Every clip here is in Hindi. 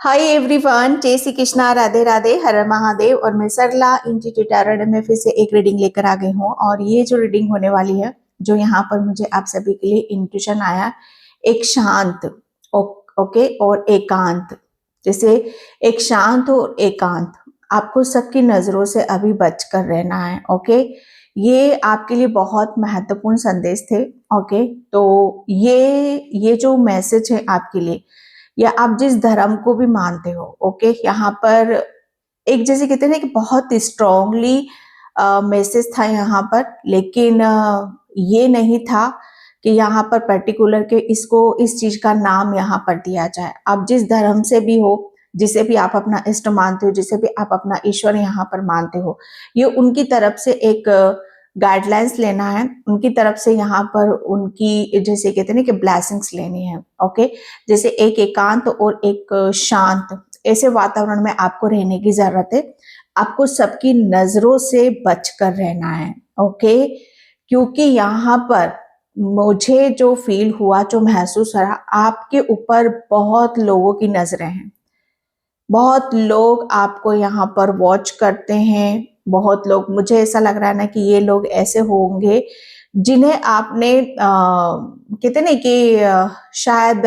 हाय एवरीवन, जय श्री कृष्णा, राधे राधे, हर हर महादेव। और मैं सरला इंस्टीट्यूट टैरोट में फिर से एक रीडिंग लेकर आ गई हूँ। और ये जो रीडिंग होने वाली है, जो यहाँ पर मुझे आप सभी के लिए इंट्यूशन आया, एक शांत ओके और एकांत। जैसे एक शांत और एकांत, आपको सबकी नजरों से अभी बचकर रहना है। ओके, ये आपके लिए बहुत महत्वपूर्ण संदेश थे। ओके, तो ये जो मैसेज है आपके लिए, या आप जिस धर्म को भी मानते हो, ओके, यहाँ पर एक जैसे कहते हैं ना कि बहुत स्ट्रांगली मैसेज था यहाँ पर। लेकिन ये नहीं था कि यहाँ पर पर्टिकुलर के इसको इस चीज का नाम यहाँ पर दिया जाए। आप जिस धर्म से भी हो, जिसे भी आप अपना इष्ट मानते हो, जिसे भी आप अपना ईश्वर यहाँ पर मानते हो, ये उनकी तरफ से एक गाइडलाइंस लेना है, उनकी तरफ से यहाँ पर उनकी जैसे कहते हैं ना कि ब्लेसिंग्स लेनी है। ओके, जैसे एक एकांत और एक शांत ऐसे वातावरण में आपको रहने की जरूरत है। आपको सबकी नजरों से बचकर रहना है। ओके, क्योंकि यहाँ पर मुझे जो फील हुआ, जो महसूस हो रहा, आपके ऊपर बहुत लोगों की नजरें हैं। बहुत लोग आपको यहाँ पर वॉच करते हैं। बहुत लोग, मुझे ऐसा लग रहा है ना कि ये लोग ऐसे होंगे जिन्हें आपने कहते नहीं कि शायद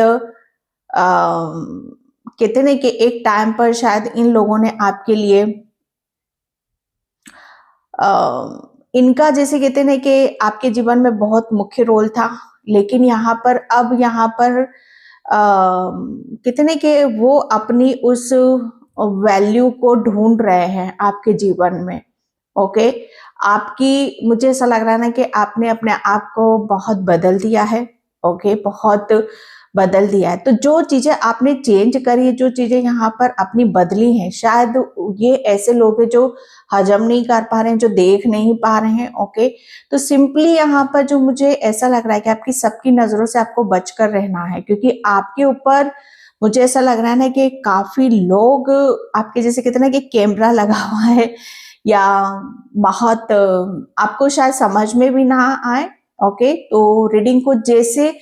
कहते नहीं कि एक टाइम पर शायद इन लोगों ने आपके लिए इनका जैसे कहते हैं कि आपके जीवन में बहुत मुख्य रोल था। लेकिन यहाँ पर अब यहाँ पर कहते नहीं कि वो अपनी उस वैल्यू को ढूंढ रहे हैं आपके जीवन में। ओके, आपकी, मुझे ऐसा लग रहा है ना कि आपने अपने आप को बहुत बदल दिया है। ओके, बहुत बदल दिया है। तो जो चीजें आपने चेंज करी, जो चीजें यहाँ पर अपनी बदली हैं, शायद ये ऐसे लोग हैं जो हजम नहीं कर पा रहे हैं, जो देख नहीं पा रहे हैं। ओके, तो सिंपली यहाँ पर जो मुझे ऐसा लग रहा है कि आपकी सबकी नजरों से आपको बचकर रहना है, क्योंकि आपके ऊपर मुझे ऐसा लग रहा है ना कि काफी लोग आपके जैसे कहते हैं ना कि कैमरा लगा हुआ है, या बहुत आपको शायद समझ में भी ना आए। ओके, तो रीडिंग को जैसे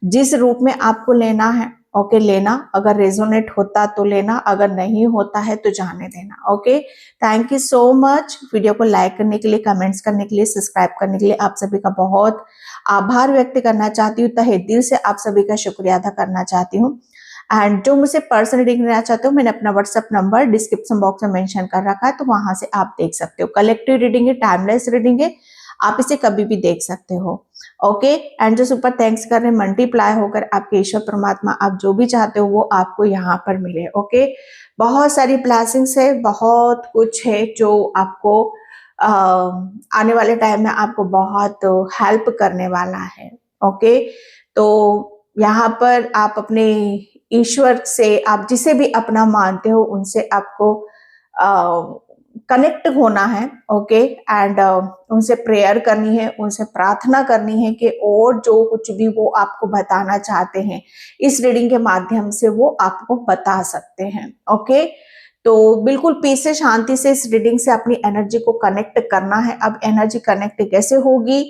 जिस रूप में आपको लेना है, ओके, लेना। अगर रेजोनेट होता तो लेना, अगर नहीं होता है तो जाने देना। Okay, thank you so much. Video को लाइक करने के लिए, कमेंट्स करने के लिए, सब्सक्राइब करने के लिए आप सभी का बहुत आभार व्यक्त करना चाहती हूँ। तहे दिल से आप सभी का शुक्रिया अदा करना चाहती हूँ। एंड जो मुझे पर्सनल रीडिंग लेना चाहते हो, मैंने अपना व्हाट्सएप नंबर डिस्क्रिप्शन बॉक्स में मेंशन कर रखा है, तो वहां से आप देख सकते हो। कलेक्टिव रीडिंग है, टाइमलेस रीडिंग है, आप इसे कभी भी देख सकते हो। ओके, एंड जो सुपर थैंक्स कर रहे हैं, मल्टीप्लाई होकर आपके ईश्वर परमात्मा आप जो भी चाहते हो वो आपको यहाँ पर मिले। ओके, बहुत सारी ब्लेसिंग्स है, बहुत कुछ है जो आपको आने वाले टाइम में आपको बहुत हेल्प करने वाला है। ओके, तो यहाँ पर आप अपने ईश्वर से, आप जिसे भी अपना मानते हो, उनसे आपको कनेक्ट होना है। ओके, एंड उनसे प्रेयर करनी है, उनसे प्रार्थना करनी है कि और जो कुछ भी वो आपको बताना चाहते हैं इस रीडिंग के माध्यम से वो आपको बता सकते हैं। ओके, तो बिल्कुल पीस से, शांति से इस रीडिंग से अपनी एनर्जी को कनेक्ट करना है। अब एनर्जी कनेक्ट कैसे होगी?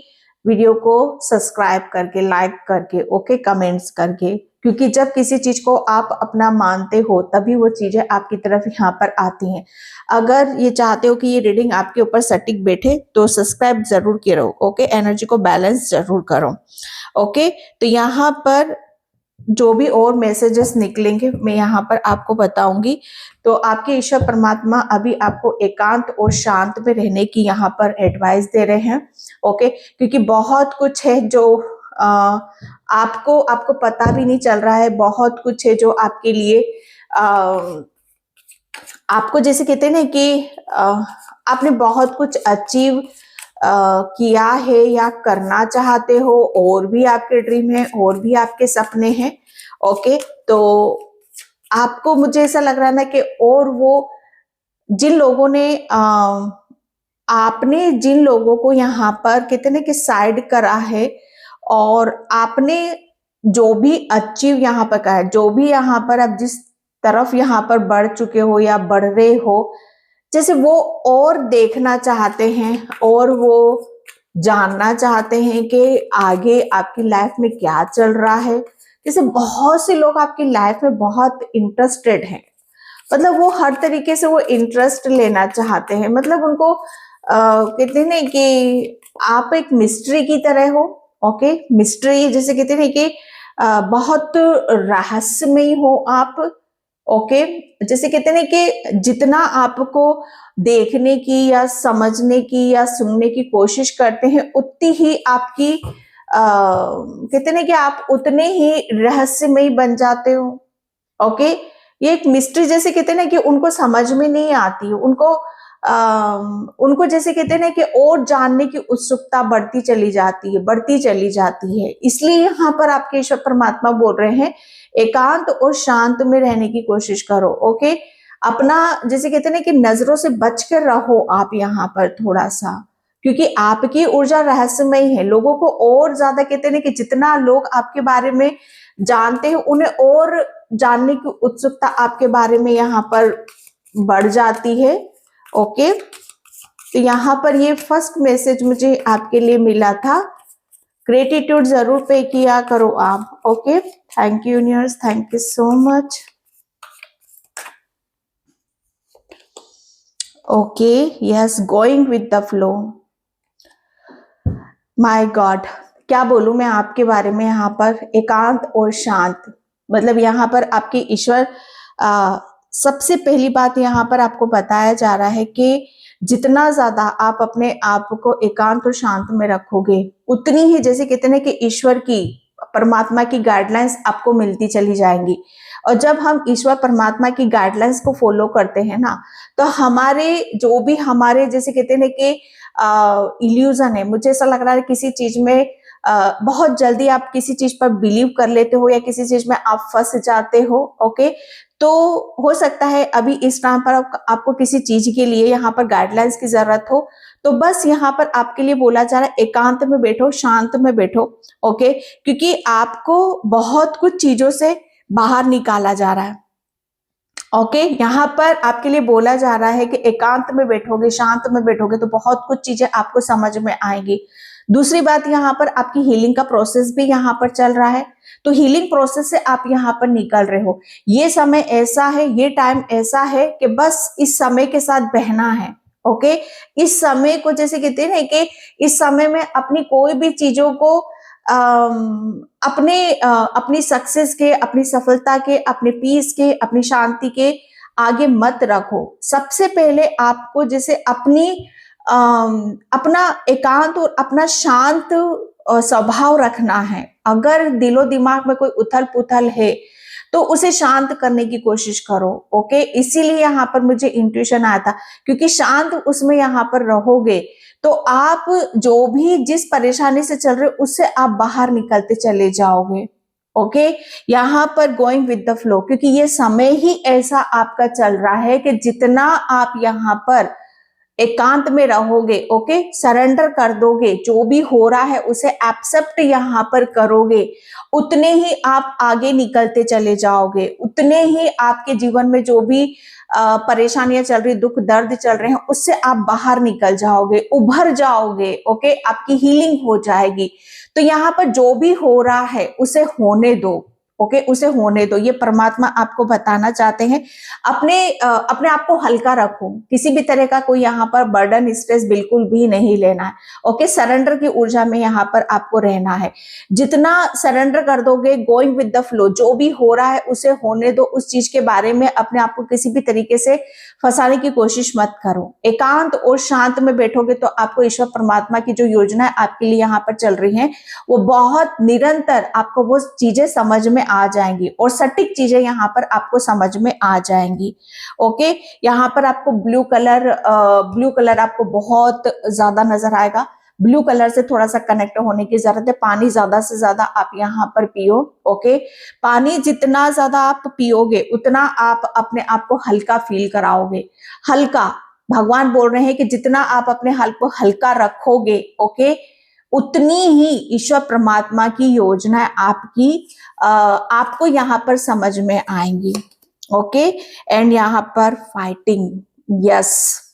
वीडियो को सब्सक्राइब करके, लाइक करके, ओके, कमेंट्स करके, क्योंकि जब किसी चीज को आप अपना मानते हो तभी वो चीजें आपकी तरफ यहाँ पर आती हैं। अगर ये चाहते हो कि ये रीडिंग आपके ऊपर सटीक बैठे तो सब्सक्राइब जरूर करो। ओके, एनर्जी को बैलेंस जरूर करो। ओके, तो यहाँ पर जो भी और मैसेजेस निकलेंगे मैं यहाँ पर आपको बताऊंगी। तो आपके ईश्वर परमात्मा अभी आपको एकांत और शांत में रहने की यहाँ पर एडवाइस दे रहे हैं। ओके, क्योंकि बहुत कुछ है जो आपको पता भी नहीं चल रहा है। बहुत कुछ है जो आपके लिए आपको जैसे कहते हैं ना कि आपने बहुत कुछ अचीव किया है या करना चाहते हो, और भी आपके ड्रीम है, और भी आपके सपने हैं। ओके, तो आपको, मुझे ऐसा लग रहा है ना कि और वो जिन लोगों ने आपने जिन लोगों को यहाँ पर कहते ना कि साइड करा है, और आपने जो भी अचीव यहाँ पर करा है, जो भी यहाँ पर आप जिस तरफ यहाँ पर बढ़ चुके हो या बढ़ रहे हो, जैसे वो और देखना चाहते हैं और वो जानना चाहते हैं कि आगे आपकी लाइफ में क्या चल रहा है। जैसे बहुत से लोग आपकी लाइफ में बहुत इंटरेस्टेड हैं, मतलब वो हर तरीके से वो इंटरेस्ट लेना चाहते हैं, मतलब उनको कहते हैं कि आप एक मिस्ट्री की तरह हो। ओके, मिस्ट्री जैसे कहते हैं कि बहुत रहस्यमयी हो आप। ओके, जैसे कहते हैं कि जितना आपको देखने की या समझने की या सुनने की कोशिश करते हैं, उतनी ही आपकी कहते हैं कि आप उतने ही रहस्यमयी बन जाते हो। ओके, ये एक मिस्ट्री जैसे कहते हैं ना कि उनको समझ में नहीं आती, उनको जैसे कहते हैं ना कि और जानने की उत्सुकता बढ़ती चली जाती है, बढ़ती चली जाती है। इसलिए यहाँ पर आपके ईश्वर परमात्मा बोल रहे हैं, एकांत और शांत में रहने की कोशिश करो। ओके, अपना जैसे कहते हैं ना कि नजरों से बच कर रहो आप यहाँ पर थोड़ा सा, क्योंकि आपकी ऊर्जा रहस्यमयी है। लोगों को और ज्यादा कहते हैं ना कि जितना लोग आपके बारे में जानते हैं, उन्हें और जानने की उत्सुकता आपके बारे में यहाँ पर बढ़ जाती है। ओके, तो यहाँ पर ये फर्स्ट मैसेज मुझे आपके लिए मिला था। ग्रेटिट्यूड जरूर पे किया करो आप। Okay, thank you universe, thank you so much. Okay, yes, going with the flow. My God, क्या बोलूं मैं आपके बारे में यहाँ पर, एकांत और शांत, मतलब यहाँ पर आपके ईश्वर सबसे पहली बात यहाँ पर आपको बताया जा रहा है कि जितना ज्यादा आप अपने आप को एकांत और शांत में रखोगे, उतनी ही जैसे कहते हैं कि ईश्वर की, परमात्मा की गाइडलाइंस आपको मिलती चली जाएंगी। और जब हम ईश्वर परमात्मा की गाइडलाइंस को फॉलो करते हैं ना, तो हमारे जो भी हमारे जैसे कहते हैं कि इल्यूजन है, मुझे ऐसा लग रहा है किसी चीज में बहुत जल्दी आप किसी चीज पर बिलीव कर लेते हो या किसी चीज में आप फंस जाते हो। ओके, तो हो सकता है अभी इस टाइम पर आपको किसी चीज के लिए यहाँ पर गाइडलाइंस की जरूरत हो, तो बस यहाँ पर आपके लिए बोला जा रहा है एकांत में बैठो, शांत में बैठो। ओके, क्योंकि आपको बहुत कुछ चीजों से बाहर निकाला जा रहा है। ओके, यहाँ पर आपके लिए बोला जा रहा है कि एकांत में बैठोगे, शांत में बैठोगे तो बहुत कुछ चीजें आपको समझ में आएंगी। दूसरी बात, यहाँ पर आपकी हीलिंग का प्रोसेस भी यहाँ पर चल रहा है, तो हीलिंग प्रोसेस से आप यहाँ पर निकल रहे हो। ये समय ऐसा है, ये टाइम ऐसा है कि बस इस समय के साथ बहना है। ओके, इस समय को जैसे कहते हैं कि इस समय में अपनी कोई भी चीजों को अपनी सक्सेस के, अपनी सफलता के, अपने पीस के, अपनी शांति के आगे मत रखो। सबसे पहले आपको जैसे अपना एकांत और अपना शांत स्वभाव रखना है। अगर दिलो दिमाग में कोई उथल पुथल है तो उसे शांत करने की कोशिश करो। ओके, इसीलिए यहाँ पर मुझे इंट्यूशन आया था, क्योंकि शांत उसमें यहाँ पर रहोगे तो आप जो भी जिस परेशानी से चल रहे हो उससे आप बाहर निकलते चले जाओगे। ओके, यहाँ पर गोइंग विद द फ्लो, क्योंकि ये समय ही ऐसा आपका चल रहा है कि जितना आप यहाँ पर एकांत में रहोगे, ओके, सरेंडर कर दोगे, जो भी हो रहा है उसे एक्सेप्ट यहाँ पर करोगे, उतने ही आप आगे निकलते चले जाओगे, उतने ही आपके जीवन में जो भी परेशानियां चल रही, दुख दर्द चल रहे हैं, उससे आप बाहर निकल जाओगे, उभर जाओगे। ओके, आपकी हीलिंग हो जाएगी। तो यहाँ पर जो भी हो रहा है उसे होने दो। ओके, उसे होने दो, ये परमात्मा आपको बताना चाहते हैं। अपने आप को हल्का रखो, किसी भी तरह का कोई यहाँ पर बर्डन, स्ट्रेस बिल्कुल भी नहीं लेना है। ओके, सरेंडर की ऊर्जा में यहाँ पर आपको रहना है। जितना सरेंडर कर दोगे, गोइंग विद द फ्लो, जो भी हो रहा है उसे होने दो, उस चीज के बारे में अपने आप को किसी भी तरीके से फंसाने की कोशिश मत करो। एकांत और शांत में बैठोगे तो आपको ईश्वर परमात्मा की जो योजना आपके लिए यहाँ पर चल रही है वो बहुत निरंतर आपको वो चीजें समझ में आ जाएंगी और सटीक चीजें यहाँ पर आपको समझ में आ जाएंगी। ओके, यहाँ पर आपको ब्लू कलर आपको बहुत ज्यादा नजर आएगा। ब्लू कलर से थोड़ा सा कनेक्ट होने की जरूरत है। पानी ज्यादा से ज्यादा आप यहाँ पर पियो। ओके, पानी जितना ज्यादा आप पियोगे उतना आप अपने आप को हल्का फील कराओगे। हल्का, भगवान बोल रहे हैं कि जितना आप अपने हाल को हल्का रखोगे, ओके, उतनी ही ईश्वर परमात्मा की योजना आपको यहाँ पर समझ में आएंगी। ओके, एंड यहाँ पर फाइटिंग, यस,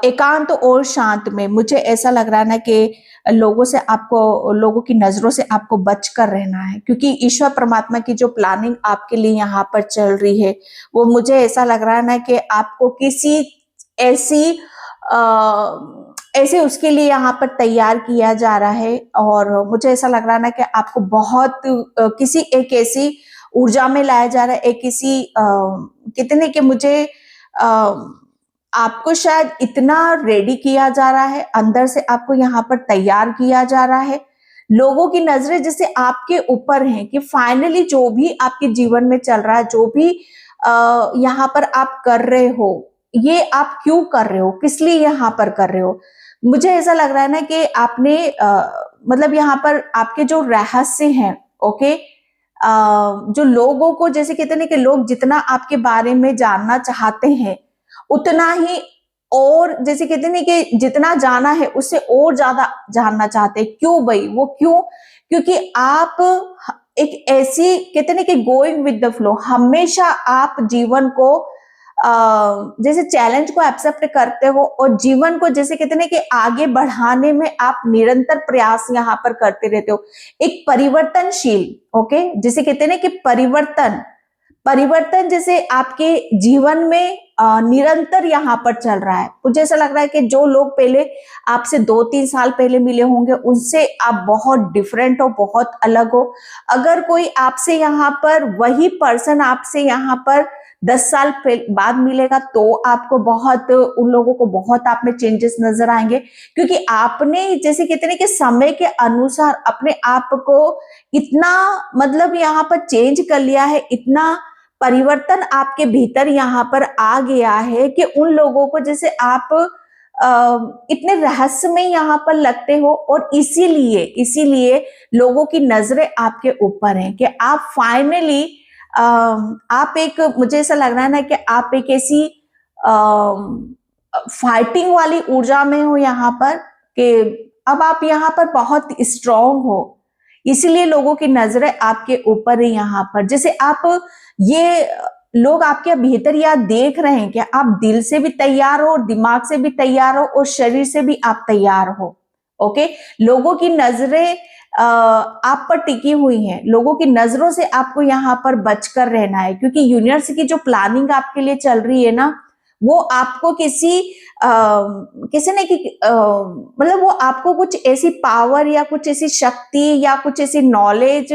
एकांत और शांत में मुझे ऐसा लग रहा है ना कि लोगों से आपको, लोगों की नजरों से आपको बच कर रहना है, क्योंकि ईश्वर परमात्मा की जो प्लानिंग आपके लिए यहाँ पर चल रही है, वो मुझे ऐसा लग रहा है ना कि आपको किसी ऐसी ऐसे उसके लिए यहाँ पर तैयार किया जा रहा है। और मुझे ऐसा लग रहा है ना कि आपको बहुत किसी एक ऐसी ऊर्जा में लाया जा रहा है, एक किसी कितने कि मुझे आपको शायद इतना रेडी किया जा रहा है, अंदर से आपको यहाँ पर तैयार किया जा रहा है। लोगों की नजरें जैसे आपके ऊपर हैं कि फाइनली जो भी आपके जीवन में चल रहा है, जो भी यहाँ पर आप कर रहे हो, ये आप क्यों कर रहे हो, किस लिए यहाँ पर कर रहे हो। मुझे ऐसा लग रहा है ना कि आपने मतलब यहाँ पर आपके जो रहस्य हैं, ओके, जो लोगों को, जैसे कहते हैं कि लोग जितना आपके बारे में जानना चाहते हैं उतना ही, और जैसे कहते हैं कि जितना जाना है उससे और ज्यादा जानना चाहते हैं। क्यों भाई, वो क्यों? क्योंकि आप एक ऐसी, कहते हैं कि गोइंग विद द फ्लो, हमेशा आप जीवन को जैसे चैलेंज को एक्सेप्ट करते हो और जीवन को, जैसे कहते हैं कि आगे बढ़ाने में आप निरंतर प्रयास यहाँ पर करते रहते हो। एक परिवर्तनशील, ओके, जिसे कहते हैं कि परिवर्तन जैसे आपके जीवन में निरंतर यहाँ पर चल रहा है। मुझे ऐसा लग रहा है कि जो लोग पहले आपसे 2-3 साल पहले मिले होंगे उनसे आप बहुत डिफरेंट हो, बहुत अलग हो। अगर कोई आपसे यहाँ पर, वही पर्सन आपसे यहाँ पर 10 साल बाद मिलेगा तो आपको बहुत, उन लोगों को बहुत आप में चेंजेस नजर आएंगे, क्योंकि आपने, जैसे कहते हैं कि समय के अनुसार अपने आप को इतना, मतलब यहाँ पर चेंज कर लिया है, इतना परिवर्तन आपके भीतर यहाँ पर आ गया है कि उन लोगों को, जैसे आप इतने रहस्य में यहाँ पर लगते हो, और इसीलिए लोगों की नजरें आपके ऊपर हैं कि आप फाइनली, आप एक, मुझे ऐसा लग रहा है ना कि आप एक ऐसी फाइटिंग वाली ऊर्जा में हो यहाँ पर, कि अब आप यहाँ पर बहुत स्ट्रांग हो, इसीलिए लोगों की नजरें आपके ऊपर है यहाँ पर। जैसे आप, ये लोग आपके भीतर या देख रहे हैं कि आप दिल से भी तैयार हो, दिमाग से भी तैयार हो, और शरीर से भी आप तैयार हो, ओके। लोगों की नजरें आप पर टिकी हुई हैं, लोगों की नजरों से आपको यहाँ पर बचकर रहना है, क्योंकि यूनिवर्स की जो प्लानिंग आपके लिए चल रही है ना, वो आपको किसी ने मतलब वो आपको कुछ ऐसी पावर या कुछ ऐसी शक्ति या कुछ ऐसी नॉलेज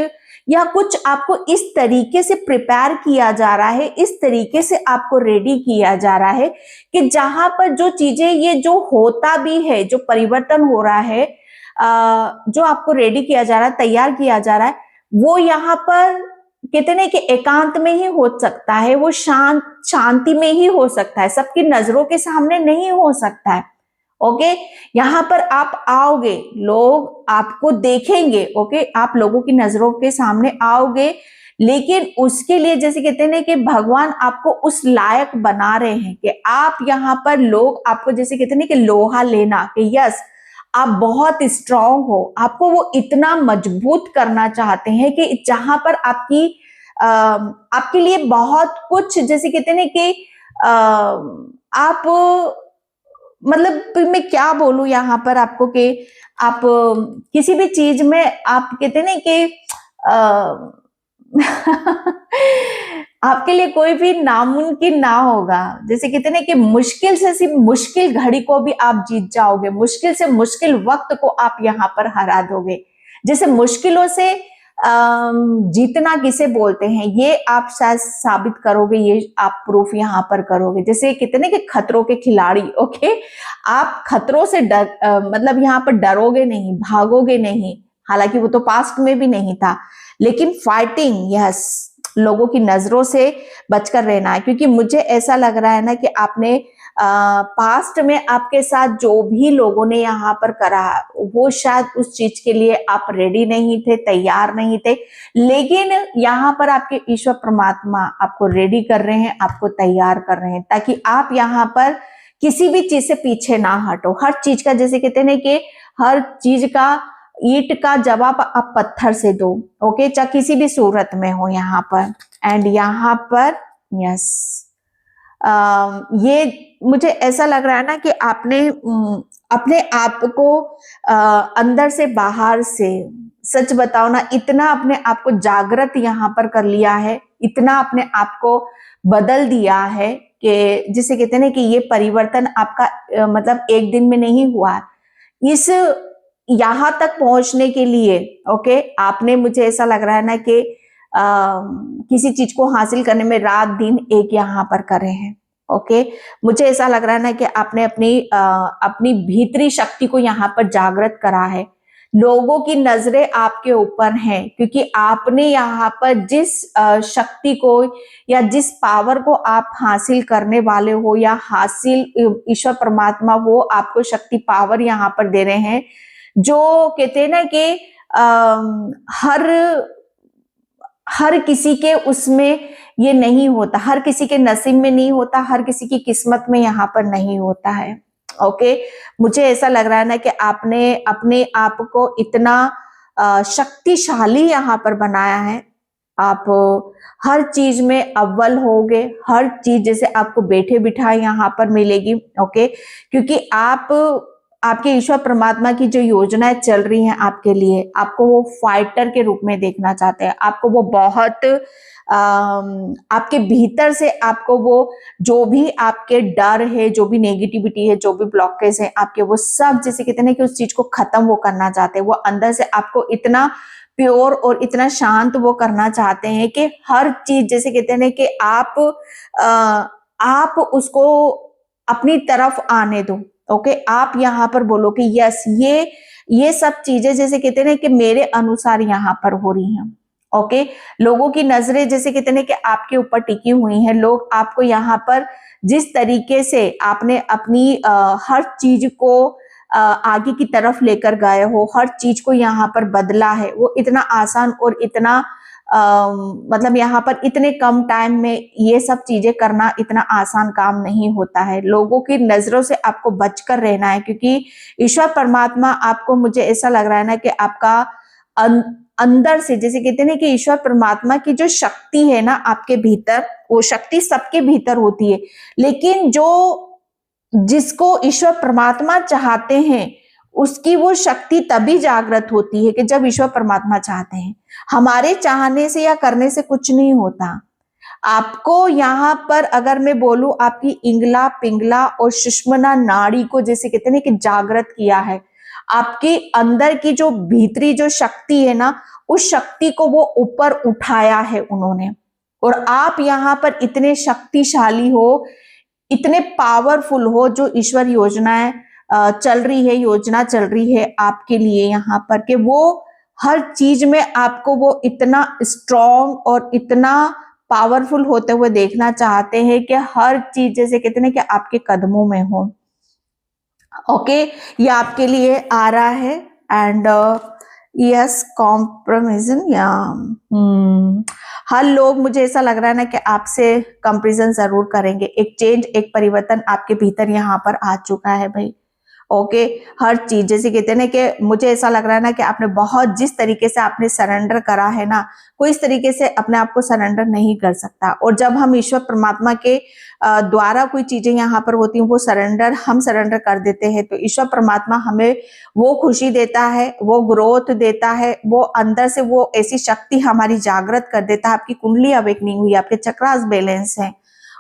या कुछ आपको इस तरीके से प्रिपेयर किया जा रहा है, इस तरीके से आपको रेडी किया जा रहा है कि जहां पर जो चीजें, ये जो होता भी है, जो परिवर्तन हो रहा है, जो आपको रेडी किया जा रहा है, तैयार किया जा रहा है, वो यहाँ पर कहते नहीं कि एकांत में ही हो सकता है, वो शांति में ही हो सकता है, सबकी नजरों के सामने नहीं हो सकता है, ओके। यहाँ पर आप आओगे, लोग आपको देखेंगे, ओके, आप लोगों की नजरों के सामने आओगे, लेकिन उसके लिए, जैसे कहते हैं कि भगवान आपको उस लायक बना रहे हैं कि आप यहाँ पर, लोग आपको, जैसे कहते हैं कि लोहा लेना, कि यस आप बहुत स्ट्रांग हो, आपको वो इतना मजबूत करना चाहते हैं कि जहां पर आपके लिए बहुत कुछ, जैसे कहते हैं कि आप, मतलब मैं क्या बोलूं यहाँ पर आपको, कि आप किसी भी चीज में, आप कहते हैं कि आपके लिए कोई भी नामुमकिन ना होगा। जैसे कहते हैं कि मुश्किल से सिर्फ मुश्किल घड़ी को भी आप जीत जाओगे, मुश्किल से मुश्किल वक्त को आप यहाँ पर हरा दोगे। जैसे मुश्किलों से जीतना किसे बोलते हैं, ये आप शायद साबित करोगे, ये आप प्रूफ यहाँ पर करोगे। जैसे कितने के खतरों के खिलाड़ी, ओके, आप खतरों से मतलब यहाँ पर डरोगे नहीं, भागोगे नहीं, हालांकि वो तो पास्ट में भी नहीं था, लेकिन फाइटिंग, यस, लोगों की नजरों से बचकर रहना है। क्योंकि मुझे ऐसा लग रहा है ना कि आपने पास्ट में आपके साथ जो भी लोगों ने यहाँ पर करा, वो शायद उस चीज के लिए आप रेडी नहीं थे, तैयार नहीं थे, लेकिन यहाँ पर आपके ईश्वर परमात्मा आपको रेडी कर रहे हैं, आपको तैयार कर रहे हैं, ताकि आप यहाँ पर किसी भी चीज से पीछे ना हटो। हर चीज का, जैसे कहते हैं कि हर चीज का, ईंट का जवाब आप पत्थर से दो, ओके, चाहे किसी भी सूरत में हो यहाँ पर। एंड यहाँ पर यस, ये मुझे ऐसा लग रहा है ना कि आपने अपने आप को अंदर से बाहर से, सच बताओ ना, इतना अपने आप को जागृत यहाँ पर कर लिया है, इतना अपने आप को बदल दिया है कि जिसे कहते हैं ना कि ये परिवर्तन आपका मतलब एक दिन में नहीं हुआ। इस यहाँ तक पहुंचने के लिए ओके, आपने, मुझे ऐसा लग रहा है ना कि किसी चीज को हासिल करने में रात दिन एक यहाँ पर करे हैं। ओके, मुझे ऐसा लग रहा है ना कि आपने अपनी भीतरी शक्ति को यहाँ पर जागृत करा है। लोगों की नजरें आपके ऊपर हैं क्योंकि आपने यहाँ पर जिस शक्ति को या जिस पावर को आप हासिल करने वाले हो, या हासिल ईश्वर परमात्मा वो आपको शक्ति पावर यहाँ पर दे रहे हैं, जो कहते हैं ना कि हर किसी के उसमें ये नहीं होता, हर किसी के नसीब में नहीं होता, हर किसी की किस्मत में यहाँ पर नहीं होता है। ओके, मुझे ऐसा लग रहा है ना कि आपने अपने आप को इतना शक्तिशाली यहाँ पर बनाया है। आप हर चीज में अव्वल होगे, हर चीज जैसे आपको बैठे बिठाए यहाँ पर मिलेगी। ओके, क्योंकि आपके ईश्वर परमात्मा की जो योजनाएं चल रही हैं आपके लिए, आपको वो फाइटर के रूप में देखना चाहते हैं। आपको वो बहुत आपके भीतर से आपको वो जो भी आपके डर है, जो भी नेगेटिविटी है, जो भी ब्लॉकेज है आपके, वो सब जैसे कहते हैं ना कि उस चीज को खत्म वो करना चाहते हैं। वो अंदर से आपको इतना प्योर और इतना शांत वो करना चाहते हैं कि हर चीज जैसे कहते हैं ना कि आप उसको अपनी तरफ आने दो। ओके, आप यहाँ पर बोलो कि यस, ये सब चीजें जैसे कहते हैं ना कि मेरे अनुसार यहाँ पर हो रही हैं। ओके, लोगों की नजरें जैसे कहते हैं कि आपके ऊपर टिकी हुई हैं। लोग आपको यहाँ पर जिस तरीके से आपने अपनी हर चीज को आगे की तरफ लेकर गए हो, हर चीज को यहाँ पर बदला है, वो इतना आसान और इतना मतलब यहाँ पर इतने कम टाइम में ये सब चीजें करना इतना आसान काम नहीं होता है। लोगों की नजरों से आपको बचकर रहना है क्योंकि ईश्वर परमात्मा आपको, मुझे ऐसा लग रहा है ना कि आपका अंदर से जैसे कहते हैं ना कि ईश्वर परमात्मा की जो शक्ति है ना आपके भीतर, वो शक्ति सबके भीतर होती है, लेकिन जिसको ईश्वर परमात्मा चाहते हैं उसकी वो शक्ति तभी जागृत होती है कि जब ईश्वर परमात्मा चाहते हैं। हमारे चाहने से या करने से कुछ नहीं होता। आपको यहाँ पर अगर मैं बोलूं, आपकी इंगला पिंगला और सुषुम्ना नाड़ी को जैसे कहते हैं कि जागृत किया है। आपके अंदर की जो भीतरी जो शक्ति है ना, उस शक्ति को वो ऊपर उठाया है उन्होंने, और आप यहाँ पर इतने शक्तिशाली हो, इतने पावरफुल हो। जो ईश्वर योजनाएं चल रही है, योजना चल रही है आपके लिए यहाँ पर, कि वो हर चीज में आपको वो इतना स्ट्रॉन्ग और इतना पावरफुल होते हुए देखना चाहते हैं कि हर चीज जैसे कहते हैं कि आपके कदमों में हो। ओके, ये आपके लिए आ रहा है। एंड यस, कॉम्प्रोमिजन या हर लोग, मुझे ऐसा लग रहा है ना कि आपसे कंपैरिजन जरूर करेंगे। एक चेंज, एक परिवर्तन आपके भीतर यहाँ पर आ चुका है भाई। ओके, हर चीज जैसे कहते हैं ना कि मुझे ऐसा लग रहा है ना कि आपने बहुत, जिस तरीके से आपने सरेंडर करा है ना, कोई इस तरीके से अपने आप को सरेंडर नहीं कर सकता। और जब हम ईश्वर परमात्मा के द्वारा कोई चीजें यहाँ पर होती हैं, वो हम सरेंडर कर देते हैं, तो ईश्वर परमात्मा हमें वो खुशी देता है, वो ग्रोथ देता है, वो अंदर से वो ऐसी शक्ति हमारी जागृत कर देता है। आपकी कुंडली अवेकनिंग हुई, आपके चक्रास बैलेंस है।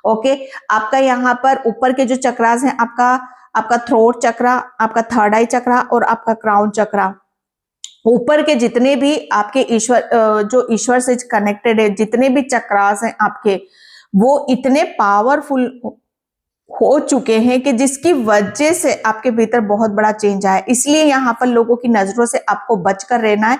ओके, आपका यहाँ पर ऊपर के जो चक्रास हैं, आपका थ्रोट चक्रा, आपका थर्ड आई चक्रा और आपका क्राउन चक्रा, ऊपर के जितने भी आपके जो ईश्वर से कनेक्टेड है, जितने भी चक्रास हैं आपके, वो इतने पावरफुल हो चुके हैं कि जिसकी वजह से आपके भीतर बहुत बड़ा चेंज आया। इसलिए यहाँ पर लोगों की नजरों से आपको बचकर रहना है।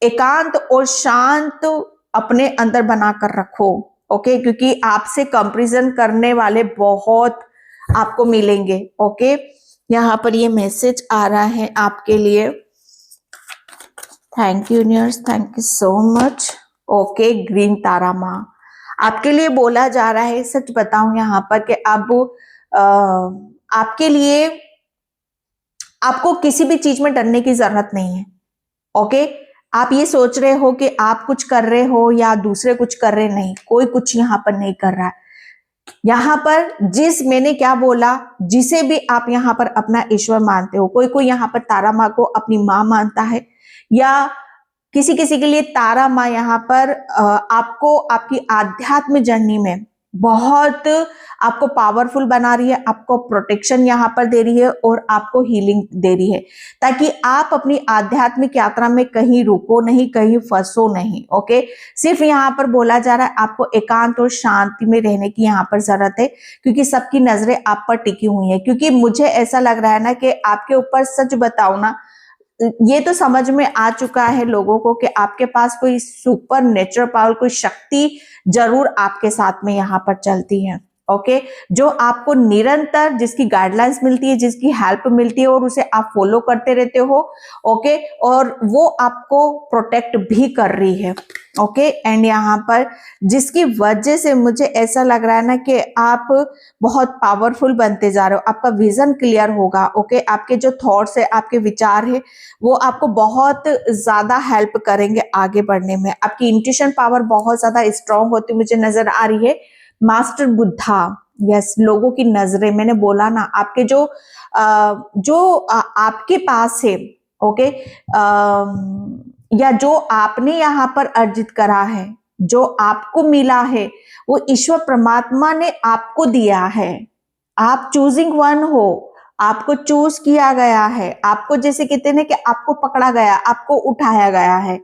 एकांत और शांत अपने अंदर बनाकर रखो। ओके, क्योंकि आपसे कंपैरिजन करने वाले बहुत आपको मिलेंगे। ओके, यहाँ पर ये मैसेज आ रहा है आपके लिए। Thank you universe, thank you so much. Okay, green Tara माँ आपके लिए बोला जा रहा है। सच बताऊं यहाँ पर कि अब आपके लिए, आपको किसी भी चीज में डरने की जरूरत नहीं है। ओके, आप ये सोच रहे हो कि आप कुछ कर रहे हो या दूसरे कुछ कर रहे, नहीं, कोई कुछ यहाँ पर नहीं कर रहा है। यहाँ पर जिस मैंने क्या बोला, जिसे भी आप यहाँ पर अपना ईश्वर मानते हो, कोई कोई यहाँ पर तारा माँ को अपनी माँ मानता है, या किसी किसी के लिए तारा माँ यहाँ पर आपको आपकी आध्यात्म जर्नी में बहुत आपको पावरफुल बना रही है, आपको प्रोटेक्शन यहाँ पर दे रही है और आपको हीलिंग दे रही है, ताकि आप अपनी आध्यात्मिक यात्रा में कहीं रुको नहीं, कहीं फंसो नहीं। ओके, सिर्फ यहाँ पर बोला जा रहा है आपको एकांत और शांति में रहने की यहाँ पर जरूरत है, क्योंकि सबकी नजरें आप पर टिकी हुई है। क्योंकि मुझे ऐसा लग रहा है ना कि आपके ऊपर, सच बताऊं ना, ये तो समझ में आ चुका है लोगों को कि आपके पास कोई सुपर नेचुरल पावर, कोई शक्ति जरूर आपके साथ में यहाँ पर चलती है। ओके, जो आपको निरंतर, जिसकी गाइडलाइंस मिलती है, जिसकी हेल्प मिलती है और उसे आप फॉलो करते रहते हो। ओके, और वो आपको प्रोटेक्ट भी कर रही है। ओके, एंड यहाँ पर जिसकी वजह से मुझे ऐसा लग रहा है ना कि आप बहुत पावरफुल बनते जा रहे हो, आपका विजन क्लियर होगा। ओके, आपके जो थॉट्स है, आपके विचार है, वो आपको बहुत ज्यादा हेल्प करेंगे आगे बढ़ने में। आपकी इंट्यूशन पावर बहुत ज्यादा स्ट्रांग होती मुझे नजर आ रही है। मास्टर बुद्धा, यस, लोगों की नजरें, मैंने बोला ना, आपके आपके पास है। ओके, या जो आपने यहाँ पर अर्जित करा है, जो आपको मिला है, वो ईश्वर परमात्मा ने आपको दिया है। आप चूजिंग वन हो, आपको चूज किया गया है। आपको जैसे कहते हैं कि आपको पकड़ा गया, आपको उठाया गया है।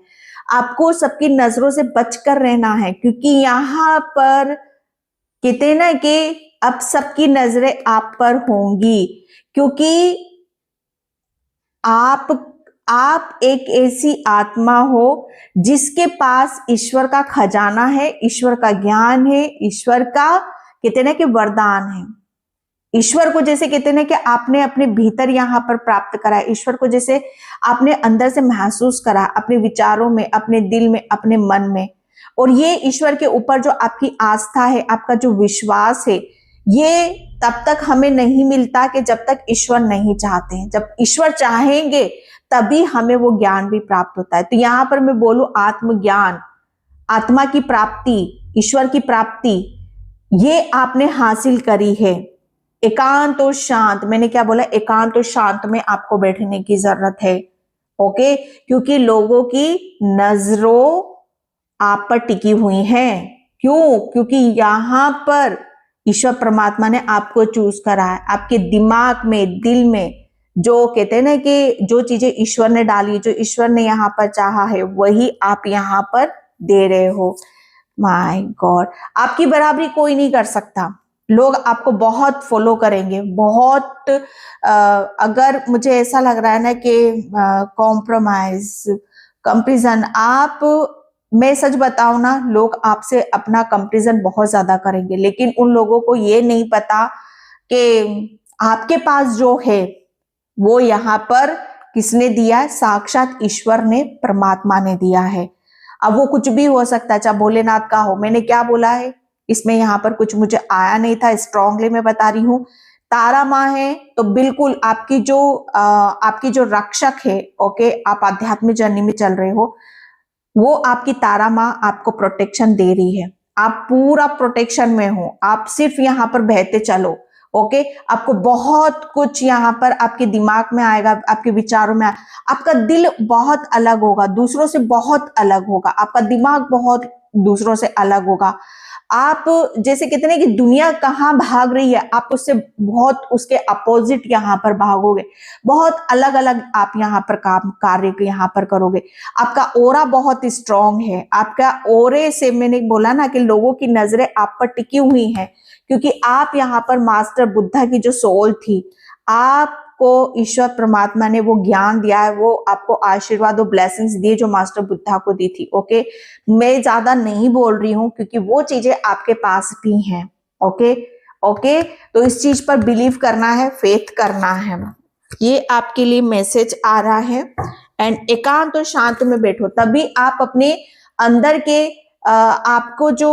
आपको सबकी नजरों से बचकर रहना है, क्योंकि यहाँ पर कहते हैं ना कि अब सबकी नजरें आप पर होंगी, क्योंकि आप एक ऐसी आत्मा हो जिसके पास ईश्वर का खजाना है, ईश्वर का ज्ञान है, ईश्वर का कहते हैं ना कि वरदान है। ईश्वर को जैसे कहते हैं ना कि आपने अपने भीतर यहाँ पर प्राप्त करा, ईश्वर को जैसे आपने अंदर से महसूस करा, अपने विचारों में, अपने दिल में, अपने मन में। और ये ईश्वर के ऊपर जो आपकी आस्था है, आपका जो विश्वास है, ये तब तक हमें नहीं मिलता कि जब तक ईश्वर नहीं चाहते हैं। जब ईश्वर चाहेंगे तभी हमें वो ज्ञान भी प्राप्त होता है। तो यहाँ पर मैं बोलूं, आत्मज्ञान, आत्मा की प्राप्ति, ईश्वर की प्राप्ति, ये आपने हासिल करी है। एकांत और शांत, मैंने क्या बोला, एकांत और शांत में आपको बैठने की जरूरत है। ओके, क्योंकि लोगों की नजरों आप पर टिकी हुई हैं। क्यों? क्योंकि यहां पर ईश्वर परमात्मा ने आपको चूज करा है। आपके दिमाग में, दिल में जो कहते हैं ना कि जो चीजें ईश्वर ने डाली, जो ईश्वर ने यहाँ पर चाहा है, वही आप यहाँ पर दे रहे हो। माय गॉड, आपकी बराबरी कोई नहीं कर सकता। लोग आपको बहुत फॉलो करेंगे, बहुत अगर मुझे ऐसा लग रहा है ना कि कॉम्प्रोमाइज, कंपैरिजन, मैं सच बताऊं ना, लोग आपसे अपना कंपैरिजन बहुत ज्यादा करेंगे, लेकिन उन लोगों को ये नहीं पता कि आपके पास जो है वो यहाँ पर किसने दिया है? साक्षात ईश्वर ने, परमात्मा ने दिया है। अब वो कुछ भी हो सकता है, चाहे भोलेनाथ का हो। मैंने क्या बोला है इसमें, यहाँ पर कुछ मुझे आया नहीं था, स्ट्रांगली मैं बता रही हूँ। तारा माँ है तो बिल्कुल आपकी जो रक्षक है। ओके, आप आध्यात्मिक जर्नी में चल रहे हो, वो आपकी तारा माँ आपको प्रोटेक्शन दे रही है। आप पूरा प्रोटेक्शन में हो, आप सिर्फ यहाँ पर बहते चलो। ओके, आपको बहुत कुछ यहाँ पर आपके दिमाग में आएगा, आपके विचारों में आपका दिल बहुत अलग होगा, दूसरों से बहुत अलग होगा, आपका दिमाग बहुत दूसरों से अलग होगा। आप जैसे कहते हैं कि दुनिया कहाँ भाग रही है, आप उससे बहुत उसके अपोजिट यहाँ पर भागोगे। बहुत अलग अलग आप यहाँ पर काम कार्य यहाँ पर करोगे। आपका ओरा बहुत स्ट्रांग है। आपका ओरे से, मैंने बोला ना कि लोगों की नजरें आप पर टिकी हुई हैं, क्योंकि आप यहाँ पर मास्टर बुद्धा की जो सोल थी, आपको ईश्वर परमात्मा ने वो ज्ञान दिया है, वो आपको आशीर्वाद और ब्लेसिंग्स दिए जो मास्टर बुद्धा को दी थी। ओके, मैं ज्यादा नहीं बोल रही हूँ, क्योंकि वो चीजें आपके पास भी हैं। ओके ओके, तो इस चीज पर बिलीव करना है, फेथ करना है। ये आपके लिए मैसेज आ रहा है। एंड एकांत और शांत में बैठो, तभी आप अपने अंदर के आपको जो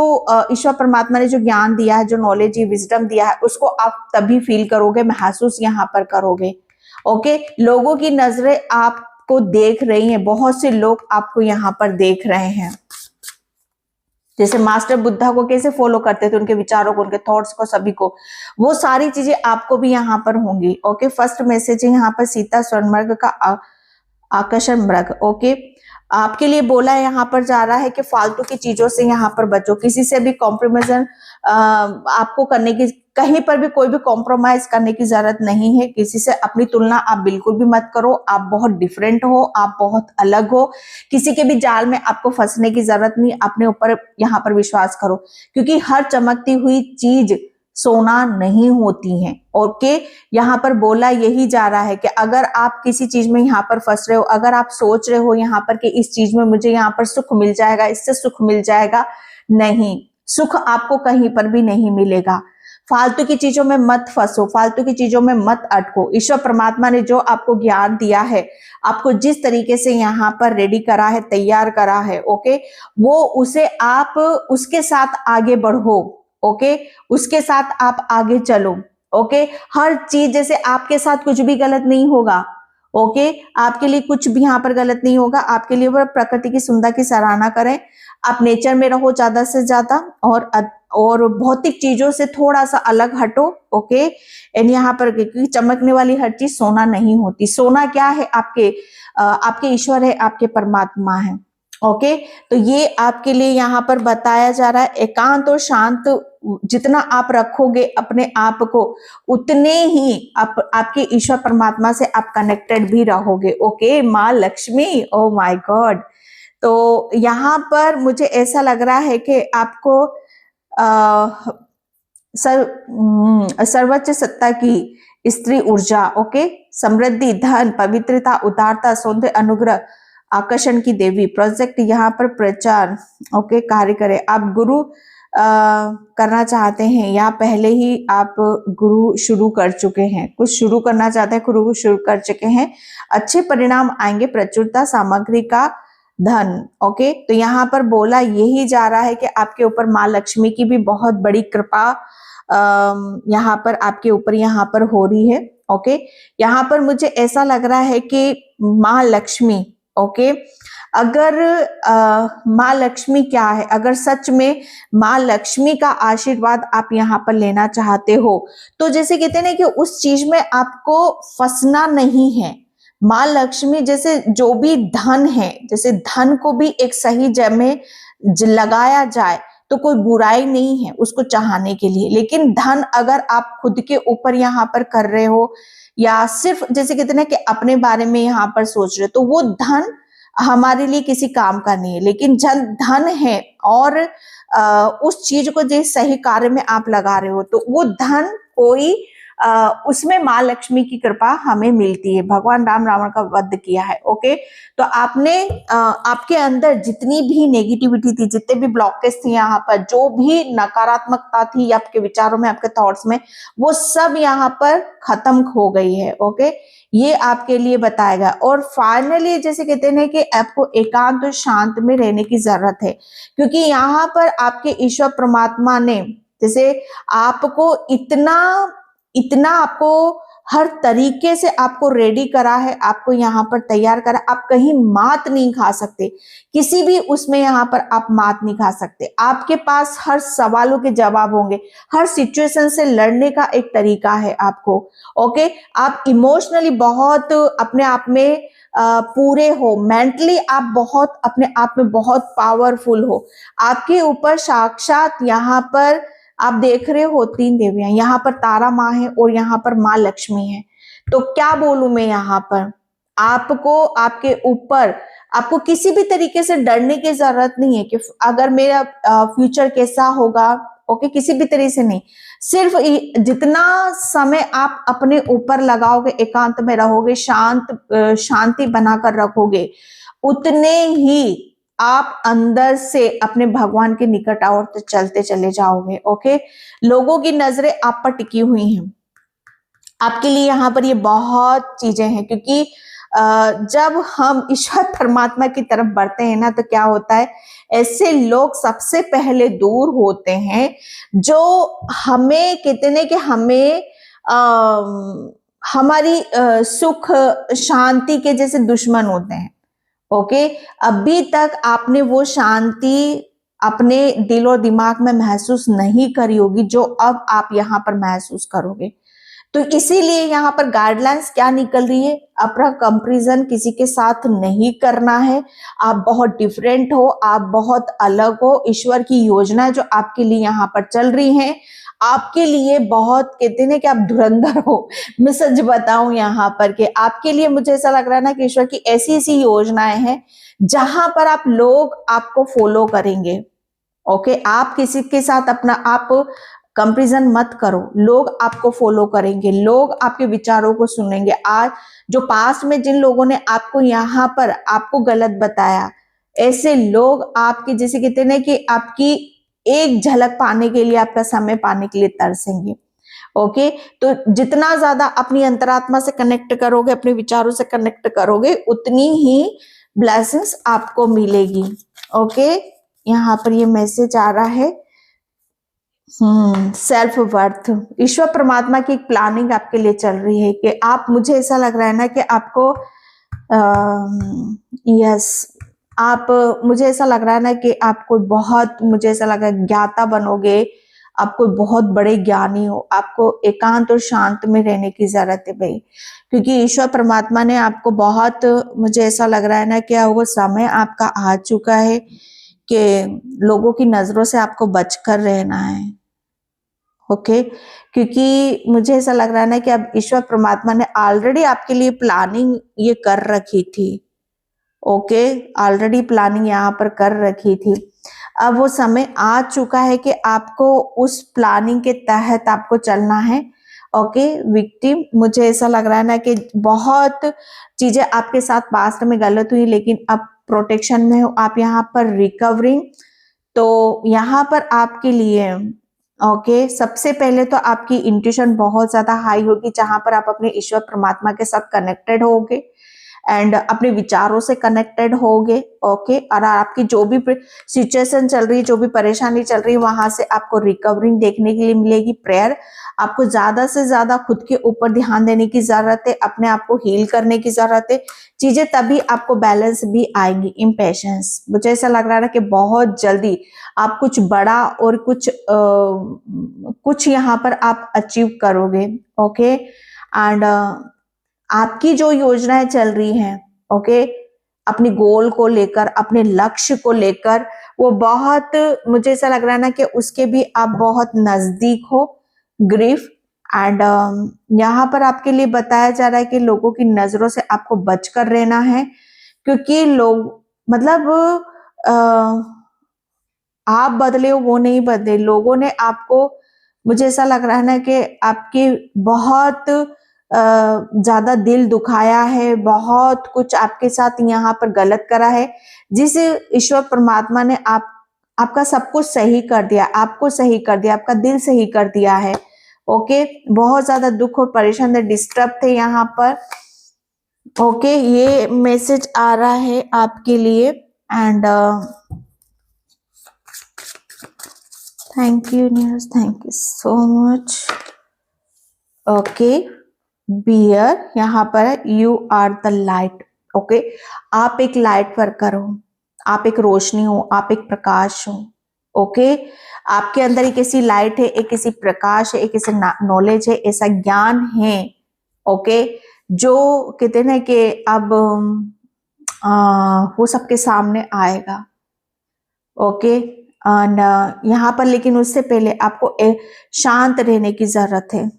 ईश्वर परमात्मा ने जो ज्ञान दिया है, जो नॉलेज, विजडम दिया है, उसको आप तभी फील करोगे, महसूस यहाँ पर करोगे। ओके, लोगों की नजरें आपको देख रही हैं, बहुत से लोग आपको यहाँ पर देख रहे हैं। जैसे मास्टर बुद्धा को कैसे फॉलो करते थे, उनके विचारों को, उनके थॉट्स को, सभी को, वो सारी चीजें आपको भी यहाँ पर होंगी। ओके, फर्स्ट मैसेज है यहाँ पर सीता स्वर्णमर्ग का आकर्षण मृग। ओके, आपके लिए बोला है, यहाँ पर जा रहा है कि फालतू की चीजों से यहाँ पर बचो, किसी से भी कॉम्प्रोमाइज आपको करने की, कहीं पर भी कोई भी कॉम्प्रोमाइज करने की जरूरत नहीं है। किसी से अपनी तुलना आप बिल्कुल भी मत करो। आप बहुत डिफरेंट हो, आप बहुत अलग हो, किसी के भी जाल में आपको फंसने की जरूरत नहीं। अपने ऊपर यहाँ पर विश्वास करो, क्योंकि हर चमकती हुई चीज सोना नहीं होती है। ओके, यहाँ पर बोला यही जा रहा है कि अगर आप किसी चीज में यहाँ पर फंस रहे हो, अगर आप सोच रहे हो यहाँ पर कि इस चीज में मुझे यहाँ पर सुख मिल जाएगा, इससे सुख मिल जाएगा, नहीं, सुख आपको कहीं पर भी नहीं मिलेगा। फालतू की चीजों में मत फंसो, फालतू की चीजों में मत अटको। ईश्वर परमात्मा ने जो आपको ज्ञान दिया है, आपको जिस तरीके से यहाँ पर रेडी करा है, तैयार करा है, ओके, वो उसे आप उसके साथ आगे बढ़ो। ओके, उसके साथ आप आगे चलो। ओके, हर चीज, जैसे आपके साथ कुछ भी गलत नहीं होगा। ओके, आपके लिए कुछ भी यहाँ पर गलत नहीं होगा। आपके लिए वो प्रकृति की सुंदर की सराहना करें। आप नेचर में रहो ज्यादा से ज्यादा, और भौतिक चीजों से थोड़ा सा अलग हटो। ओके, एंड यहाँ पर चमकने वाली हर चीज सोना नहीं होती। सोना क्या है? आपके ईश्वर है, आपके परमात्मा है। ओके, तो ये आपके लिए यहाँ पर बताया जा रहा है। एकांत और शांत जितना आप रखोगे अपने आप को, उतने ही आपके ईश्वर परमात्मा से आप कनेक्टेड भी रहोगे। ओके, माँ लक्ष्मी, ओ माय गॉड। तो यहाँ पर मुझे ऐसा लग रहा है कि आपको सर्वोच्च सत्ता की स्त्री ऊर्जा, ओके, समृद्धि, धन, पवित्रता, उदारता, सौंदर्य, अनुग्रह, आकर्षण की देवी, प्रोजेक्ट यहाँ पर प्रचार, ओके, कार्य करे। आप गुरु करना चाहते हैं या पहले ही आप गुरु शुरू कर चुके हैं, कुछ शुरू करना चाहते हैं, गुरु शुरू कर चुके हैं, अच्छे परिणाम आएंगे, प्रचुरता, सामग्री का धन। ओके, तो यहाँ पर बोला यही जा रहा है कि आपके ऊपर माँ लक्ष्मी की भी बहुत बड़ी कृपा यहाँ पर आपके ऊपर यहाँ पर हो रही है। ओके, यहाँ पर मुझे ऐसा लग रहा है कि माँ लक्ष्मी, ओके, अगर माँ लक्ष्मी क्या है, अगर सच में माँ लक्ष्मी का आशीर्वाद आप यहाँ पर लेना चाहते हो, तो जैसे कहते हैं ना कि उस चीज में आपको फंसना नहीं है। माँ लक्ष्मी जैसे जो भी धन है, जैसे धन को भी एक सही जगह में लगाया जाए तो कोई बुराई नहीं है उसको चाहने के लिए, लेकिन धन अगर आप खुद के ऊपर यहाँ पर कर रहे हो या सिर्फ जैसे कहते हैं कि अपने बारे में यहाँ पर सोच रहे हो, तो वो धन हमारे लिए किसी काम का नहीं है। लेकिन जब धन है और उस चीज को जो सही कार्य में आप लगा रहे हो, तो वो धन कोई उसमें माँ लक्ष्मी की कृपा हमें मिलती है। भगवान राम रावण का वध किया है। ओके, तो आपने आपके अंदर जितनी भी नेगेटिविटी थी, जितने भी ब्लॉकेज थे, यहाँ पर जो भी नकारात्मकता थी आपके विचारों में, आपके थॉट्स में, वो सब यहाँ पर खत्म हो गई है। ओके, ये आपके लिए बताएगा। और फाइनली जैसे कहते हैं कि आपको एकांत और शांत में रहने की जरूरत है, क्योंकि यहाँ पर आपके ईश्वर परमात्मा ने जैसे आपको इतना आपको हर तरीके से आपको रेडी करा है, आपको यहाँ पर तैयार करा। आप कहीं मात नहीं खा सकते, किसी भी उसमें यहाँ पर आप मात नहीं खा सकते। आपके पास हर सवालों के जवाब होंगे, हर सिचुएशन से लड़ने का एक तरीका है आपको। ओके, आप इमोशनली बहुत अपने आप में पूरे हो, मेंटली आप बहुत अपने आप में बहुत पावरफुल हो। आपके ऊपर साक्षात यहाँ पर आप देख रहे हो 3 देवियां, यहाँ पर तारा माँ है और यहाँ पर माँ लक्ष्मी है। तो क्या बोलूं मैं, यहाँ पर आपको आपके ऊपर आपको किसी भी तरीके से डरने की जरूरत नहीं है कि अगर मेरा फ्यूचर कैसा होगा। ओके, किसी भी तरीके से नहीं, सिर्फ जितना समय आप अपने ऊपर लगाओगे, एकांत में रहोगे, शांति बनाकर रखोगे, उतने ही आप अंदर से अपने भगवान के निकट और चलते चले जाओगे। ओके, लोगों की नजरें आप पर टिकी हुई हैं, आपके लिए यहाँ पर ये बहुत चीजें हैं, क्योंकि जब हम ईश्वर परमात्मा की तरफ बढ़ते हैं ना, तो क्या होता है, ऐसे लोग सबसे पहले दूर होते हैं जो हमें कितने कि हमें हमारी सुख शांति के जैसे दुश्मन होते हैं। ओके, अभी तक आपने वो शांति अपने दिल और दिमाग में महसूस नहीं करी होगी जो अब आप यहाँ पर महसूस करोगे। तो इसीलिए यहाँ पर गाइडलाइंस क्या निकल रही है, अपना कंपैरिजन किसी के साथ नहीं करना है। आप बहुत डिफरेंट हो, आप बहुत अलग हो। ईश्वर की योजना जो आपके लिए यहाँ पर चल रही है, आपके लिए बहुत, कहते हैं कि आप धुरंधर हो। मैं सच बताऊं यहाँ पर कि आपके लिए मुझे ऐसा लग रहा है ना कि ईश्वर की ऐसी ऐसी योजनाएं हैं जहां पर आप लोग आपको फॉलो करेंगे। ओके, आप किसी के साथ अपना आप कंपैरिजन मत करो। लोग आपको फॉलो करेंगे, लोग आपके विचारों को सुनेंगे। आज जो पास्ट में जिन लोगों ने आपको यहाँ पर आपको गलत बताया, ऐसे लोग आपके, जैसे कहते हैं ना कि आपकी एक झलक पाने के लिए, आपका समय पाने के लिए तरसेंगे। ओके, तो जितना ज्यादा अपनी अंतरात्मा से कनेक्ट करोगे, अपने विचारों से कनेक्ट करोगे, उतनी ही ब्लेसिंग्स आपको मिलेगी। ओके, यहाँ पर ये मैसेज आ रहा है, सेल्फ वर्थ। ईश्वर परमात्मा की एक प्लानिंग आपके लिए चल रही है कि आप, मुझे ऐसा लग रहा है ना कि आपको यस, आप, मुझे ऐसा लग रहा है ना कि आप कोई बहुत, मुझे ऐसा लग रहा है ज्ञाता बनोगे, आप कोई बहुत बड़े ज्ञानी हो। आपको एकांत और शांत में रहने की जरूरत है भाई, क्योंकि ईश्वर परमात्मा ने आपको बहुत, मुझे ऐसा लग रहा है ना कि वो समय आपका आ चुका है कि लोगों की नजरों से आपको बचकर रहना है। ओके, क्योंकि मुझे ऐसा लग रहा है ना कि अब ईश्वर परमात्मा ने ऑलरेडी आपके लिए प्लानिंग ये कर रखी थी। ओके, ऑलरेडी प्लानिंग यहाँ पर कर रखी थी। अब वो समय आ चुका है कि आपको उस प्लानिंग के तहत आपको चलना है। ओके विक्टिम, मुझे ऐसा लग रहा है ना कि बहुत चीजें आपके साथ पास्ट में गलत हुई, लेकिन अब प्रोटेक्शन में हो आप, यहाँ पर रिकवरिंग। तो यहाँ पर आपके लिए ओके, सबसे पहले तो आपकी इंट्यूशन बहुत ज्यादा हाई होगी, जहां पर आप अपने ईश्वर परमात्मा के साथ कनेक्टेड होगे एंड अपने विचारों से कनेक्टेड होगे। ओके, और आपकी जो भी सिचुएशन चल रही है, जो भी परेशानी चल रही है, वहां से आपको रिकवरिंग देखने के लिए मिलेगी। प्रेयर, आपको ज्यादा से ज्यादा खुद के ऊपर ध्यान देने की जरूरत है, अपने आप को हील करने की जरूरत है। चीजें तभी आपको बैलेंस भी आएंगी। इम्पेशेंस, मुझे ऐसा लग रहा है कि बहुत जल्दी आप कुछ बड़ा और कुछ यहाँ पर आप अचीव करोगे। ओके, एंड आपकी जो योजनाएं चल रही हैं, ओके, अपनी गोल को लेकर, अपने लक्ष्य को लेकर, वो बहुत, मुझे ऐसा लग रहा है ना कि उसके भी आप बहुत नजदीक हो। ग्रीफ एंड यहाँ पर आपके लिए बताया जा रहा है कि लोगों की नजरों से आपको बचकर रहना है, क्योंकि लोग, मतलब आप बदले हो, वो नहीं बदले। लोगों ने आपको, मुझे ऐसा लग रहा है ना कि आपकी बहुत ज्यादा दिल दुखाया है, बहुत कुछ आपके साथ यहाँ पर गलत करा है, जिस ईश्वर परमात्मा ने आपका सब कुछ सही कर दिया, आपको सही कर दिया, आपका दिल सही कर दिया है। ओके, बहुत ज्यादा दुख और परेशान थे, डिस्टर्ब थे यहाँ पर। ओके, ये मैसेज आ रहा है आपके लिए and thank you news, thank you so much. Okay, beer, यहाँ पर you are the light. Okay, आप एक लाइट वर्कर हो, आप एक रोशनी हो, आप एक प्रकाश हो। ओके, आपके अंदर एक ऐसी लाइट है, एक ऐसी प्रकाश है, एक ऐसा नॉलेज है, ऐसा ज्ञान है। ओके, जो कहते हैं ना कि अब वो सबके सामने आएगा। ओके, एंड यहाँ पर लेकिन उससे पहले आपको शांत रहने की जरूरत है।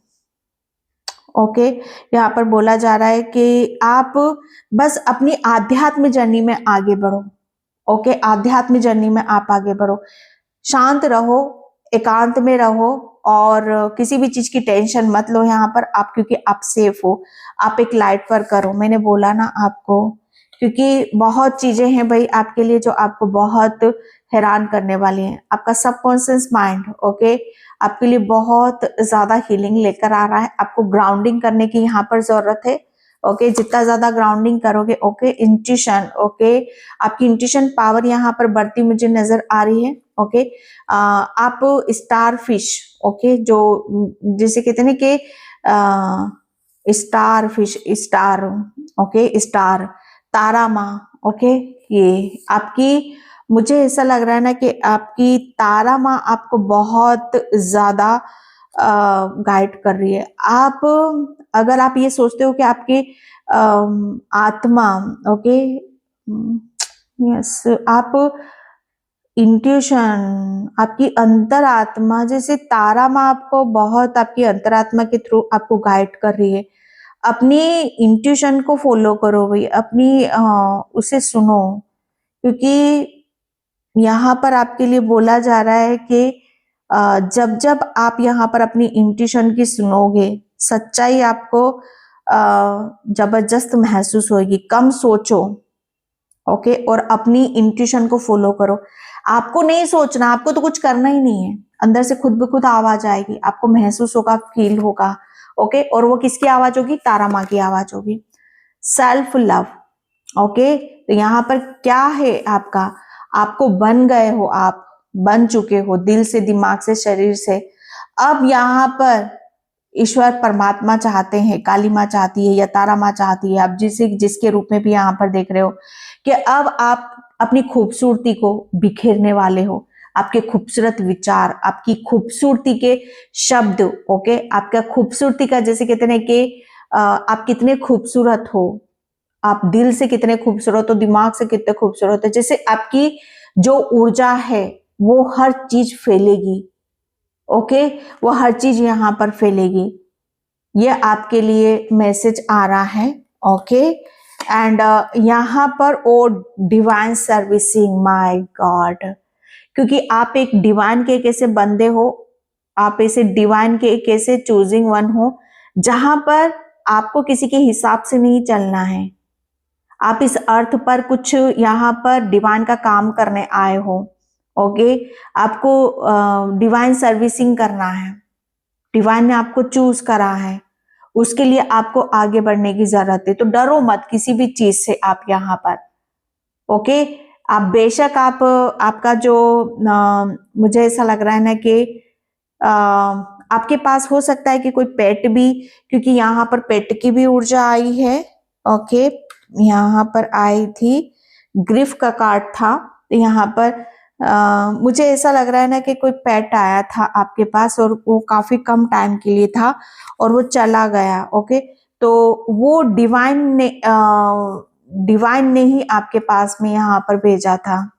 ओके, यहाँ पर बोला जा रहा है कि आप बस अपनी आध्यात्म जर्नी में आगे बढ़ो। ओके, आध्यात्म जर्नी में आप आगे बढ़ो, शांत रहो, एकांत में रहो और किसी भी चीज की टेंशन मत लो यहाँ पर आप, क्योंकि आप सेफ हो, आप एक लाइट वर्कर हो। मैंने बोला ना आपको, क्योंकि बहुत चीजें हैं भाई आपके लिए जो आपको बहुत हैरान करने वाली हैं। आपका सबकॉन्शियस माइंड, ओके, आपके लिए बहुत ज्यादा हीलिंग लेकर आ रहा है। आपको ग्राउंडिंग करने की यहाँ पर जरूरत है। ओके, जितना ज्यादा ग्राउंडिंग करोगे, ओके, इंट्यूशन, ओके, आपकी इंट्यूशन पावर यहाँ पर बढ़ती मुझे नजर आ रही है। ओके, आप स्टार फिश, ओके, जो जिसे कहते हैं कि star fish, star, okay, star, Tara माँ। ओके, ये आपकी मुझे ऐसा लग रहा है ना कि आपकी तारा माँ आपको बहुत ज्यादा गाइड कर रही है। आप, अगर आप ये सोचते हो कि आपकी आत्मा, ओके, यस, आप इंट्यूशन, आपकी अंतरात्मा, जैसे तारा माँ आपको बहुत आपकी अंतरात्मा के थ्रू आपको गाइड कर रही है। अपनी इंट्यूशन को फॉलो करो भाई, अपनी उसे सुनो, क्योंकि यहाँ पर आपके लिए बोला जा रहा है कि जब जब आप यहाँ पर अपनी इंट्यूशन की सुनोगे, सच्चाई आपको जबरदस्त महसूस होगी। कम सोचो, ओके, और अपनी इंट्यूशन को फॉलो करो। आपको नहीं सोचना, आपको तो कुछ करना ही नहीं है। अंदर से खुद ब खुद आवाज आएगी, आपको महसूस होगा, फील होगा, ओके। और वो किसकी आवाज होगी? तारा माँ की आवाज होगी। Self love, okay. तो यहाँ पर क्या है आपका, आपको बन गए हो, आप बन चुके हो दिल से, दिमाग से, शरीर से। अब यहाँ पर ईश्वर परमात्मा चाहते हैं, काली माँ चाहती है या तारा माँ चाहती है, आप जिसके रूप में भी यहाँ पर देख रहे हो, कि अब आप अपनी खूबसूरती को बिखेरने वाले हो। आपके खूबसूरत विचार, आपकी खूबसूरती के शब्द, ओके, आपका खूबसूरती का, जैसे कहते हैं कि आप कितने खूबसूरत हो, आप दिल से कितने खूबसूरत हो, दिमाग से कितने खूबसूरत हो, जैसे आपकी जो ऊर्जा है वो हर चीज फैलेगी, ओके, वो हर चीज यहाँ पर फैलेगी। ये आपके लिए मैसेज आ रहा है, ओके। एंड यहाँ पर ओ डिवाइन सर्विसिंग, माय गॉड, क्योंकि आप एक डिवाइन के कैसे बंदे हो, आप ऐसे डिवाइन के कैसे चूजिंग वन हो, जहां पर आपको किसी के हिसाब से नहीं चलना है। आप इस अर्थ पर कुछ यहाँ पर डिवाइन का काम करने आए हो, ओके। आपको डिवाइन सर्विसिंग करना है, डिवाइन ने आपको चूज करा है, उसके लिए आपको आगे बढ़ने की जरूरत है। तो डरो मत किसी भी चीज से आप यहाँ पर, ओके। आप बेशक आप, आपका जो मुझे ऐसा लग रहा है ना कि आपके पास हो सकता है कि कोई पेट भी, क्योंकि यहाँ पर पेट की भी ऊर्जा आई है, ओके। यहाँ पर आई थी, ग्रिफ का कार्ड था, तो यहाँ पर मुझे ऐसा लग रहा है ना कि कोई पेट आया था आपके पास और वो काफी कम टाइम के लिए था और वो चला गया, ओके। तो वो डिवाइन ने ही आपके पास में यहाँ पर भेजा था,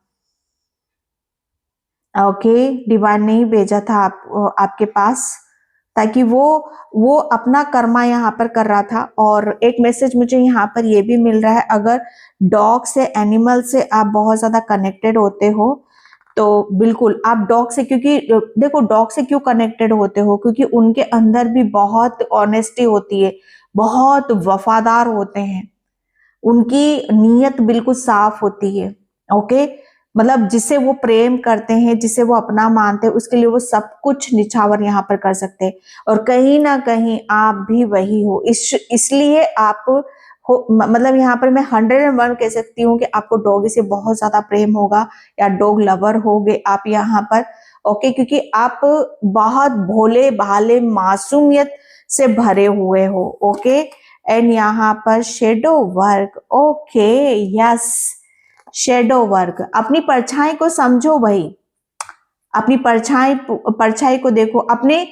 ओके। डिवाइन ने ही भेजा था आपके पास, ताकि वो अपना कर्मा यहाँ पर कर रहा था। और एक मैसेज मुझे यहाँ पर ये भी मिल रहा है, अगर डॉग से, एनिमल से आप बहुत ज्यादा कनेक्टेड होते हो, तो बिल्कुल आप डॉग से, क्योंकि देखो डॉग से क्यों कनेक्टेड होते हो, क्योंकि उनके अंदर भी बहुत ऑनेस्टी होती है, बहुत वफादार होते हैं, उनकी नीयत बिल्कुल साफ होती है, ओके। मतलब जिसे वो प्रेम करते हैं, जिसे वो अपना मानते हैं, उसके लिए वो सब कुछ निछावर यहाँ पर कर सकते हैं। और कहीं ना कहीं आप भी वही हो, इसलिए आप हो, मतलब यहाँ पर मैं 101 कह सकती हूँ कि आपको डॉगी से बहुत ज्यादा प्रेम होगा, या डॉग लवर होगे आप यहाँ पर, ओके। क्योंकि आप बहुत भोले भाले, मासूमियत से भरे हुए हो, ओके। एंड यहाँ पर shadow work, okay, yes, shadow work. अपनी परछाई को समझो भाई, अपनी परछाई को देखो, अपने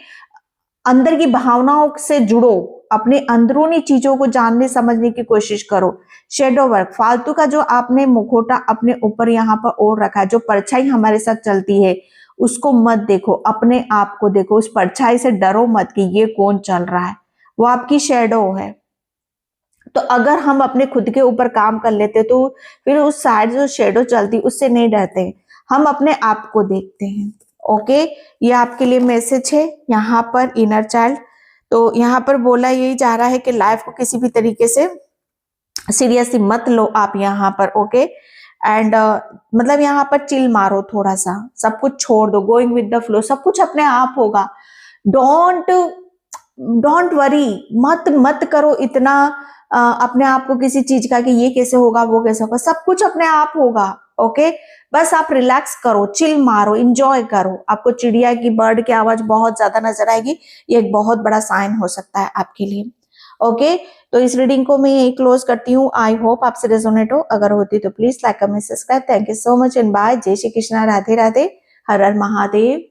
अंदर की भावनाओं से जुड़ो, अपने अंदरूनी चीजों को जानने समझने की कोशिश करो। शेडो वर्क, फालतू का जो आपने मुखौटा अपने ऊपर यहाँ पर ओढ़ रखा है, जो परछाई हमारे साथ चलती है, उसको मत देखो, अपने आप को देखो। उस परछाई से डरो मत कि ये कौन चल रहा है, वो आपकी शेडो है। तो अगर हम अपने खुद के ऊपर काम कर लेते तो फिर उस साइड जो शेडो चलती उससे नहीं डरते, हम अपने आप को देखते हैं, ओके। ये आपके लिए मैसेज है यहाँ पर, इनर चाइल्ड। तो यहाँ पर बोला यही जा रहा है कि लाइफ को किसी भी तरीके से सीरियसली मत लो आप यहाँ पर, ओके। एंड मतलब यहाँ पर चिल मारो थोड़ा सा, सब कुछ छोड़ दो, गोइंग विद द फ्लो, सब कुछ अपने आप होगा। डोंट डोंट वरी, मत मत करो इतना अपने आप को किसी चीज का कि ये कैसे होगा, वो कैसे होगा, सब कुछ अपने आप होगा, ओके। बस आप रिलैक्स करो, चिल मारो, इंजॉय करो। आपको चिड़िया की, बर्ड की आवाज बहुत ज्यादा नजर आएगी, ये एक बहुत बड़ा साइन हो सकता है आपके लिए, ओके, तो इस रीडिंग को मैं यही क्लोज करती हूँ। आई होप आपसे रेजोनेट हो, अगर होती तो please like comment subscribe. Thank you so much and bye. जय श्री कृष्णा, राधे राधे, हर हर महादेव।